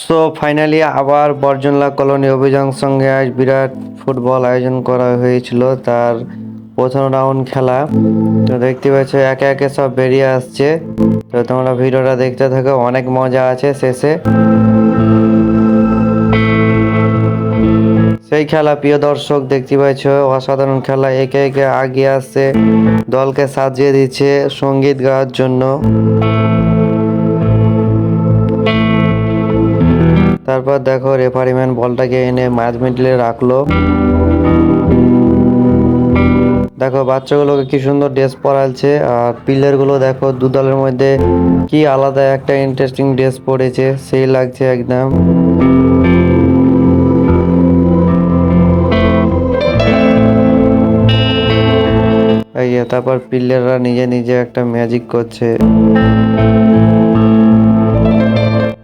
So finally আবার বর্জনলা colony অভিযান সঙ্গে আজ বিরাট ফুটবল আয়োজন করা হয়েছিল তার প্রথম রাউন্ড খেলা। তো দেখতে পাচ্ছ একে একে সব বেরিয়ে আসছে। তো তোমরা ভিডিওটা দেখতে থাকো, অনেক মজা আছে শেষে। সেই খেলা প্রিয় দর্শক দেখতে পাচ্ছ, অসাধারণ খেলা। একে একে আগিয়ে আসছে, দলকে সাজিয়ে দিচ্ছে সঙ্গীত গাওয়ার জন্য। তারপর দেখো রেফারিম্যান বলটাকে এনে ম্যাচ মিডলে রাখলো। দেখো বাচ্চাগুলোকে কি সুন্দর ড্রেস পরাচ্ছে, আর প্লেয়ার গুলো দেখো দু দলের মধ্যে কি আলাদা একটা ইন্টারেস্টিং ড্রেস পরেছে, সেই লাগছে একদম। এই যে তারপর প্লেয়াররা নিজে নিজে একটা ম্যাজিক করছে।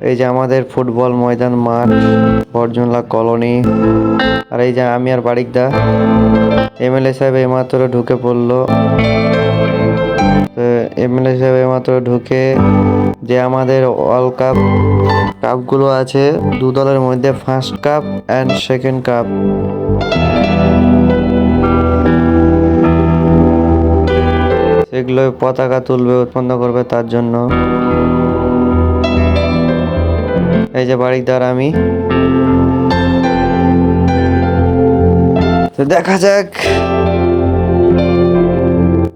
এই যে আমাদের ফুটবল ময়দান মাঠ বর্জনলা কলোনি। আর এই যে আমি আর বারিকদা, এমএলএ সাহেব এইমাত্র ঢুকে পড়লো। এমএলএ সাহেব এইমাত্র ঢুকে যে আমাদের ওয়ার্ল্ড কাপগুলো আছে দু দলের মধ্যে, first cup and second cup, সেগুলো পতাকা তুলবে, উৎপন্ন করবে তার জন্য। এই যে বারিকদার আমি, তো দেখা যাক।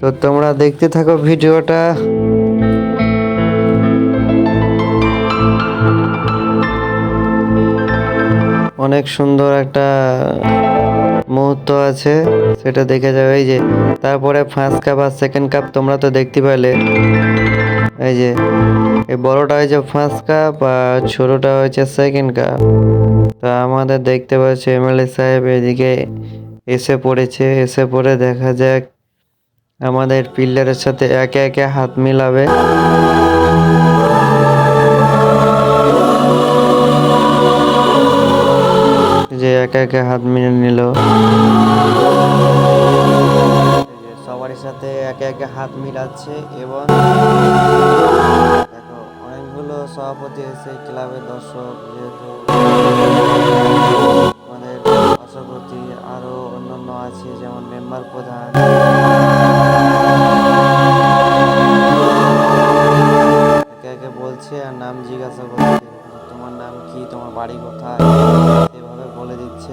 তো তোমরা দেখতে থাকো ভিডিওটা। অনেক সুন্দর একটা মুহূর্ত আছে, সেটা দেখে যাবে। এই যে তারপরে ফার্স্ট কাপ আর সেকেন্ড কাপ তোমরা তো দেখতে পেলে। এই যে এই বড়টা হয়েছে ফার্স্ট কাপ আর ছোটটা হয়েছে সেকেন্ড কাপ। তা আমাদের দেখতে পাচ্ছি এমএলএ সাহেব এদিকে এসে পড়েছে। এসে পড়ে দেখা যাক আমাদের প্লেয়ারের সাথে একে একে হাত মিলাবে। যে একে একে হাত মিলে নিল, সবারই সাথে একে একে হাত মিলাচ্ছে। এবং দেখো অনেকগুলো সভাপতি এসে ক্লাবের দর্শক, যেহেতু আমাদের সভাপতি আরো অন্যান্য আছে যেমন মেম্বার প্রধান, একে একে বলছে আর নাম জিজ্ঞাসা করছে, তোমার নাম কি, তোমার বাড়ি কোথায়, এভাবে বলে দিচ্ছে।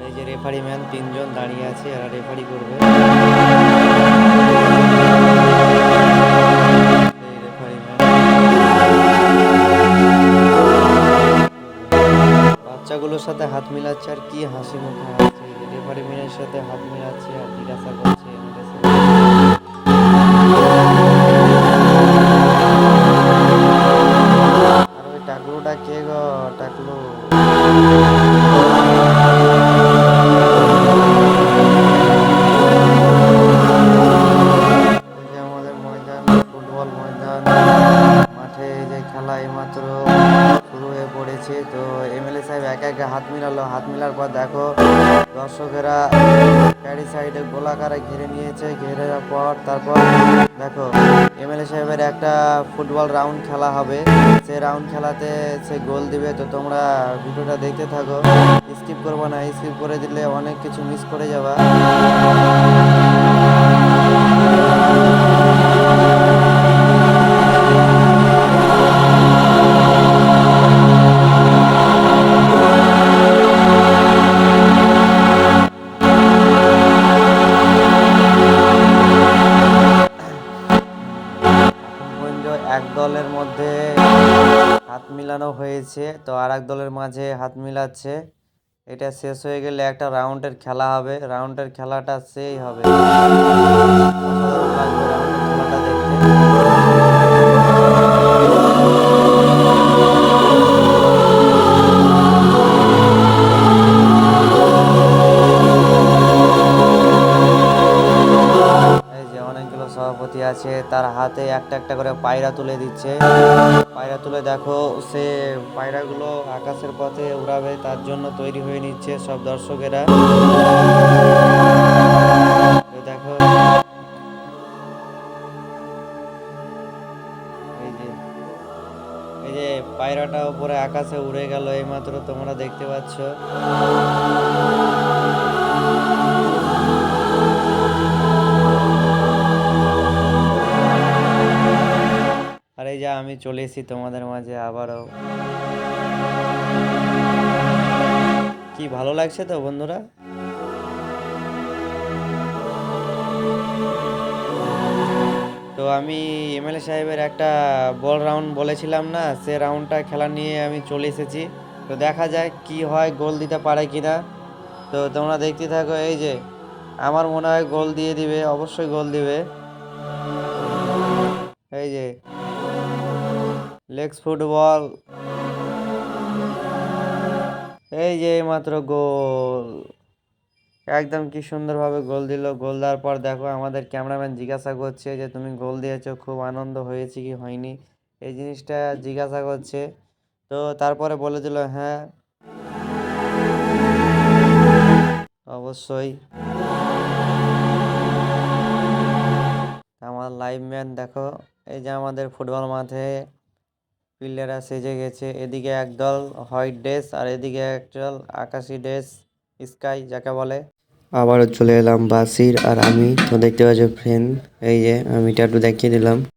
এই যে রেফারি ম্যান তিনজন দাঁড়িয়ে আছে, এরা রেফারি করবে। বাচ্চাগুলোর সাথে হাত মিলাচ্ছে আর কি হাসি মুখে হাসছে। রেফারি ম্যানের সাথে হাত মিলাচ্ছে আর জিজ্ঞাসা করছে আর ওই টাকলুটা কে গো, টাকলু। আমাদের ময়দান, ফুটবল ময়দান মাঠে যে খেলা এইমাত্র শুরু হয়ে পড়েছে। তো এমএলএ সাহেব একে একে হাত মিলালো। হাত মিলার পর দেখো দর্শকেরা চারি সাইডে গোলাকারে ঘিরে নিয়েছে। ঘিরে যাওয়ার পর তারপর দেখো এমএলএ সাহেবের একটা ফুটবল রাউন্ড খেলা হবে। সে রাউন্ড খেলাতে সে গোল দিবে। তো তোমরা ভিডিওটা দেখতে থাকো, স্কিপ করবো না, স্কিপ করে দিলে অনেক কিছু মিস করে যাবা। এক দলের মধ্যে হাত মিলানো হয়েছে, তো আর এক দলের মাঝে হাত মিলাচ্ছে। এটা শেষ হয়ে গেলে একটা রাউন্ডের খেলা হবে। রাউন্ডের খেলাটা সেই হবে, অসাধারণ লাগবে রাউন্ডের খেলাটা দেখতে। সভাপতি আছে, তার হাতে একটা একটা করে পায়রা তুলে দিচ্ছে। পায়রা তুলে দেখো সে পায়রাগুলো আকাশের পথে উড়াবে, তার জন্য তৈরি হয়ে নিচ্ছে সব দর্শকেরা। দেখো পায়রাটা উপরে আকাশে উড়ে গেল এইমাত্র, তোমরা দেখতে পাচ্ছ। আর এই যে আমি চলে এসেছি তোমাদের মাঝে আবারও। কি ভালো লাগছে তো বন্ধুরা। তো আমি এমএলএ সাহেবের একটা বল রাউন্ড বলেছিলাম না, সে রাউন্ডটা খেলা নিয়ে আমি চলে এসেছি। তো দেখা যাক কি হয়, গোল দিতে পারে কিনা। তো তোমরা দেখতে থাকো। এই যে আমার মনে হয় গোল দিয়ে দিবে, অবশ্যই গোল দিবে। এই যে লেগস ফুটবল, এই যে মাত্র গোল, একদম কি সুন্দরভাবে গোল দিল। গোল দেওয়ার পর দেখো আমাদের ক্যামেরাম্যান জিজ্ঞাসা করছে যে তুমি গোল দিয়েছো, খুব আনন্দ হয়েছে কি হয়নি, এই জিনিসটা জিজ্ঞাসা করছে। তো তারপরে বলে দিল হ্যাঁ অবশ্যই। আমার লাইভ ম্যান দেখো, এই যে আমাদের ফুটবল মাঠে প্লেয়াররা সেজে গেছে, এদিকে একদল হোয়াইট ড্রেস আর এদিকে একদল আকাশি ড্রেস, স্কাই যাকে বলে। আবারও চলে এলাম বাসির আর আমি, তো দেখতে পাচ্ছ ফ্রেন্ড, এই যে আমি একটু দেখিয়ে দিলাম।